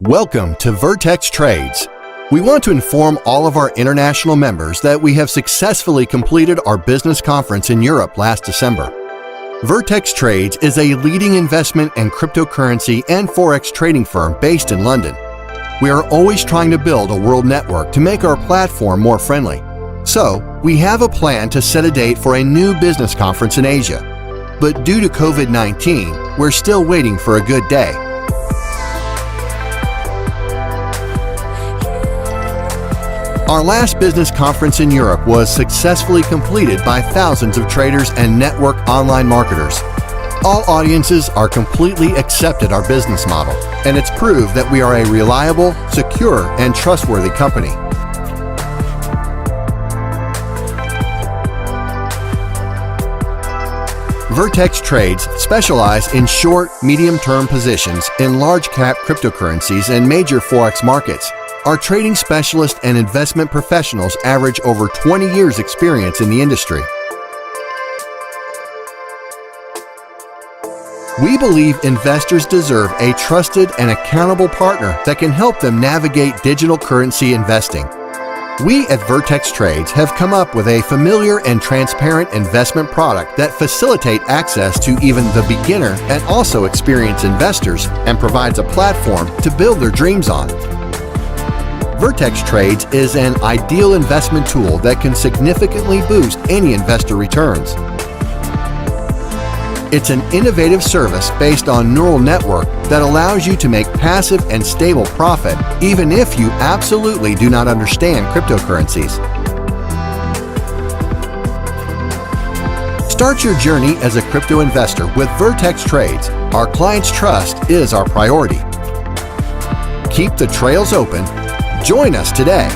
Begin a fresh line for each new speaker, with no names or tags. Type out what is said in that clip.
Welcome to Vertex Trades. We want to inform all of our international members that we have successfully completed our business conference in Europe last December. Vertex Trades is a leading investment and cryptocurrency and Forex trading firm based in London. We are always trying to build a world network to make our platform more friendly. So, we have a plan to set a date for a new business conference in Asia. But due to COVID-19, we're still waiting for a good day. Our last business conference in Europe was successfully completed by thousands of traders and network online marketers. All audiences are completely accepted our business model, and it's proved that we are a reliable, secure, and trustworthy company. Vertex Trades specialize in short, medium-term positions in large-cap cryptocurrencies and major Forex markets. Our trading specialists and investment professionals average over 20 years' experience in the industry. We believe investors deserve a trusted and accountable partner that can help them navigate digital currency investing. We at Vertex Trades have come up with a familiar and transparent investment product that facilitates access to even the beginner and also experienced investors and provides a platform to build their dreams on. Vertex Trades is an ideal investment tool that can significantly boost any investor returns. It's an innovative service based on neural network that allows you to make passive and stable profit even if you absolutely do not understand cryptocurrencies. Start your journey as a crypto investor with Vertex Trades. Our clients' trust is our priority. Keep the trails open. Join us today.